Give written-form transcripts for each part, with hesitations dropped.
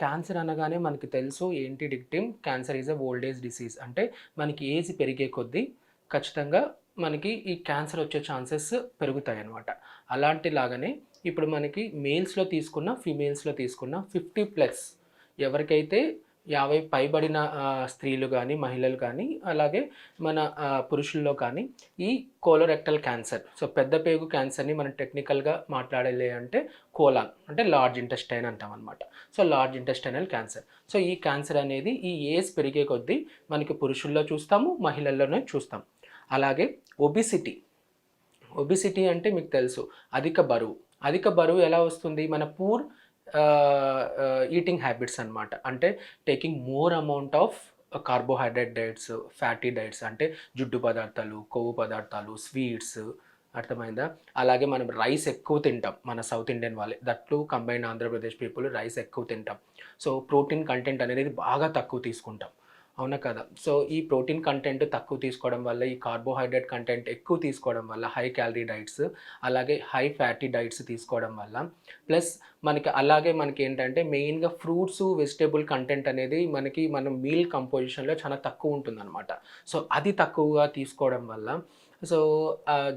Cancer అనగానే మనకి తెలుసు ఏంటి dictum cancer is a old age disease. అంటే మనకి ఏజ్ పెరిగే కొద్దీ ఖచ్చితంగా మనకి ఈ క్యాన్సర్ వచ్చే ఛాన్సెస్ పెరుగుతాయన్నమాట. అలాంటి లాగానే ఇప్పుడు మనకి మేల్స్‌లో తీసుకున్న, ఫీమేల్స్‌లో తీసుకున్న 50+ ఎవరికైతే 50 పైబడిన స్త్రీలు గానీ, మహిళలు కానీ, అలాగే మన పురుషుల్లో కానీ ఈ కోలోరెక్టల్ క్యాన్సర్, సో పెద్ద పేగు క్యాన్సర్‌ని మనం టెక్నికల్‌గా మాట్లాడాలి అంటే కోలాన్ అంటే లార్జ్ ఇంటెస్టైన్ అంటామనమాట. So large intestinal cancer. So ఈ క్యాన్సర్ అనేది ఈ ఏజ్ పెరిగే కొద్దీ మనకి పురుషుల్లో చూస్తాము, మహిళల్లోనే చూస్తాం. అలాగే ఒబిసిటీ. ఒబిసిటీ అంటే మీకు తెలుసు అధిక బరువు. అధిక బరువు ఎలా వస్తుంది? మన పూర్ ఈటింగ్ హ్యాబిట్స్ అనమాట. అంటే taking more amount of carbohydrate diets, fatty diets అంటే జుడ్డు పదార్థాలు, కొవ్వు పదార్థాలు, స్వీట్స్, అర్థమైందా? అలాగే మనం రైస్ ఎక్కువ తింటాం మన సౌత్ ఇండియన్ వాళ్ళే. That to combined Andhra Pradesh people rice ఎక్కువ తింటాం. సో ప్రోటీన్ కంటెంట్ అనేది బాగా తక్కువ తీసుకుంటాం. అవునా కదా? సో ఈ ప్రోటీన్ కంటెంట్ తక్కువ తీసుకోవడం వల్ల, ఈ కార్బోహైడ్రేట్ కంటెంట్ ఎక్కువ తీసుకోవడం వల్ల, హై క్యాలరీ డైట్స్, అలాగే హై ఫ్యాటీ డైట్స్ తీసుకోవడం వల్ల, ప్లస్ మనకి ఏంటంటే మెయిన్‌గా ఫ్రూట్స్, వెజిటబుల్ కంటెంట్ అనేది మన మీల్ కంపోజిషన్‌లో చాలా తక్కువ ఉంటుందన్నమాట. సో అది తక్కువగా తీసుకోవడం వల్ల, సో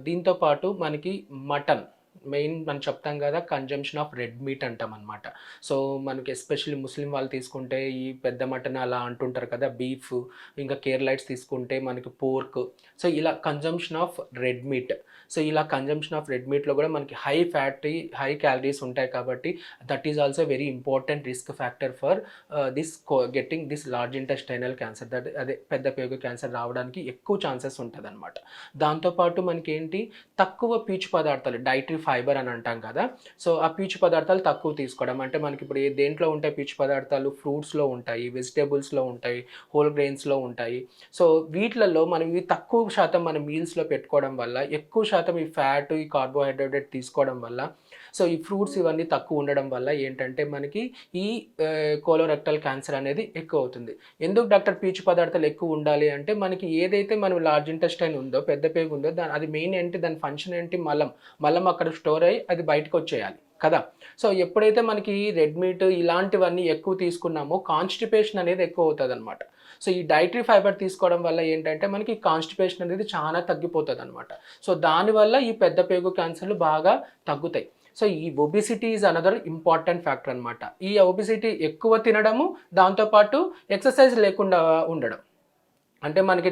దీంతో పాటు మనకి మటన్ మెయిన్ మనం చెప్తాం కదా, కన్జంప్షన్ ఆఫ్ రెడ్ మీట్ అంటాం అనమాట. సో మనకి ఎస్పెషల్లీ ముస్లిం వాళ్ళు తీసుకుంటే ఈ పెద్ద మటన్ అలా అంటుంటారు కదా, బీఫ్, ఇంకా కేరళైట్స్ తీసుకుంటే మనకి పోర్క్. సో ఇలా consumption of red meat. So ఇలా కన్జంప్షన్ ఆఫ్ రెడ్ మీట్లో కూడా మనకి హై ఫ్యాటీ, హై క్యాలరీస్ ఉంటాయి కాబట్టి that is also very important risk factor for getting this large intestinal cancer. That అదే పెద్ద పేగు క్యాన్సర్ రావడానికి ఎక్కువ ఛాన్సెస్ ఉంటుంది అనమాట. దాంతోపాటు మనకి ఏంటి, తక్కువ పీచు పదార్థాలు, డైటరీ ఫైబర్ అని అంటాం కదా. సో ఆ పీచు పదార్థాలు తక్కువ తీసుకోవడం అంటే మనకి ఇప్పుడు దేంట్లో ఉంటాయి పీచు పదార్థాలు? ఫ్రూట్స్లో ఉంటాయి, వెజిటేబుల్స్లో ఉంటాయి, హోల్ గ్రెయిన్స్లో ఉంటాయి. సో వీటిలలో మనం ఇవి తక్కువ శాతం మన మీల్స్లో పెట్టుకోవడం వల్ల, ఎక్కువ శాతం ఈ ఫ్యాట్, ఈ కార్బోహైడ్రేట్ తీసుకోవడం వల్ల, సో ఈ ఫ్రూట్స్ ఇవన్నీ తక్కువ ఉండడం వల్ల ఏంటంటే మనకి ఈ కోలోరెక్టల్ క్యాన్సర్ అనేది ఎక్కువ అవుతుంది. ఎందుకు డాక్టర్ పీచు పదార్థాలు ఎక్కువ ఉండాలి అంటే, మనకి ఏదైతే మనం లార్జ్ ఇంటెస్టైన్ ఉందో, పెద్ద పేగు ఉందో, అది మెయిన్ ఏంటి, దాని ఫంక్షన్ ఏంటి, మలం అక్కడ స్టోర్ అయ్యి అది బయటకు వచ్చేయాలి కదా. సో ఎప్పుడైతే మనకి రెడ్ మీట్ ఇలాంటివన్నీ ఎక్కువ తీసుకున్నామో కాన్స్టిపేషన్ అనేది ఎక్కువ అవుతుంది అనమాట. సో ఈ డైటరీ ఫైబర్ తీసుకోవడం వల్ల ఏంటంటే మనకి కాన్స్టిపేషన్ అనేది చాలా తగ్గిపోతుంది అనమాట. సో దానివల్ల ఈ పెద్ద పేగు క్యాన్సర్లు బాగా తగ్గుతాయి. సో ఈ obesity is another important factor అనమాట. ఈ ఒబిసిటీ ఎక్కువ తినడము, దాంతోపాటు ఎక్సర్సైజ్ లేకుండా ఉండడం. అంటే మనకి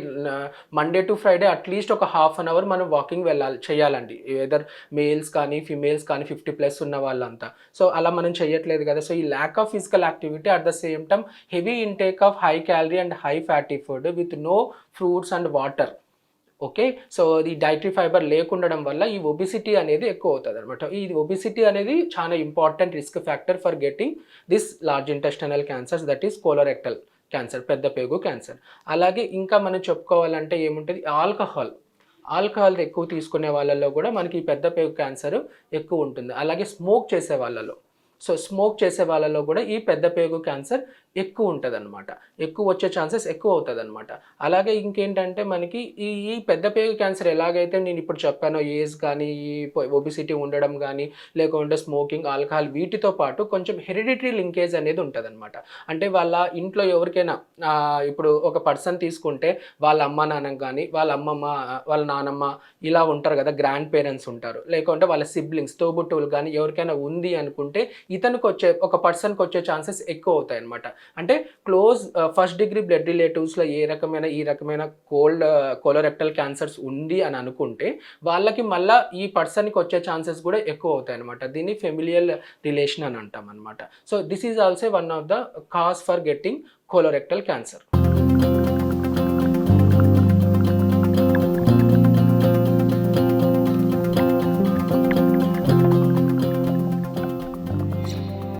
మండే టు ఫ్రైడే అట్లీస్ట్ ఒక ½ అన్ అవర్ మనం వాకింగ్ చేయాలండి. ఏదర్ మేల్స్ కానీ, ఫిమేల్స్ కానీ, 50+ ఉన్న వాళ్ళంతా. సో అలా మనం చేయట్లేదు కదా. సో ఈ lack of physical activity, at the same time heavy intake of high calorie and high fatty food with no fruits and water. Okay. So ఈ డైటరీ ఫైబర్ లేకుండడం వల్ల ఈ ఒబిసిటీ అనేది ఎక్కువ అవుతుంది అనమాట. ఈ ఒబిసిటీ అనేది చాలా important risk factor for getting this large intestinal cancers, that is colorectal cancer, పెద్ద పేగు క్యాన్సర్. అలాగే ఇంకా మనం చెప్పుకోవాలంటే ఏముంటుంది, ఆల్కహాల్ ఎక్కువ తీసుకునే వాళ్ళల్లో కూడా మనకి ఈ పెద్ద పేగు క్యాన్సర్ ఎక్కువ ఉంటుంది. అలాగే స్మోక్ చేసే వాళ్ళలో, సో స్మోక్ చేసే వాళ్ళలో కూడా ఈ పెద్ద పేగు క్యాన్సర్ ఎక్కువ ఉంటుంది అనమాట. ఎక్కువ వచ్చే ఛాన్సెస్ ఎక్కువ అవుతుంది అనమాట. అలాగే ఇంకేంటంటే మనకి ఈ పెద్ద పేగు క్యాన్సర్ ఎలాగైతే నేను ఇప్పుడు చెప్పానో, ఏజ్ కానీ, ఈ ఒబిసిటీ ఉండడం కానీ, లేకుంటే స్మోకింగ్, ఆల్కహాల్, వీటితో పాటు కొంచెం హెరిడిటరీ లింకేజ్ అనేది ఉంటుంది అనమాట. అంటే వాళ్ళ ఇంట్లో ఎవరికైనా ఇప్పుడు ఒక పర్సన్ తీసుకుంటే వాళ్ళ అమ్మ నాన్న కానీ, వాళ్ళ అమ్మమ్మ, వాళ్ళ నానమ్మ ఇలా ఉంటారు కదా, గ్రాండ్ పేరెంట్స్ ఉంటారు, లేకుంటే వాళ్ళ సిబ్లింగ్స్, తోబుట్టువులు కానీ ఎవరికైనా ఉంది అనుకుంటే ఒక పర్సన్కి వచ్చే ఛాన్సెస్ ఎక్కువ అవుతాయి అనమాట. అంటే క్లోజ్ ఫస్ట్ డిగ్రీ బ్లడ్ రిలేటివ్స్లో ఈ రకమైన కోలోరెక్టల్ క్యాన్సర్స్ ఉంది అని అనుకుంటే వాళ్ళకి మళ్ళీ ఈ పర్సన్కి వచ్చే ఛాన్సెస్ కూడా ఎక్కువ అవుతాయి అనమాట. దీన్ని ఫెమిలియల్ రిలేషన్ అని అంటాం అనమాట. So this is also one of the cause for getting colorectal cancer.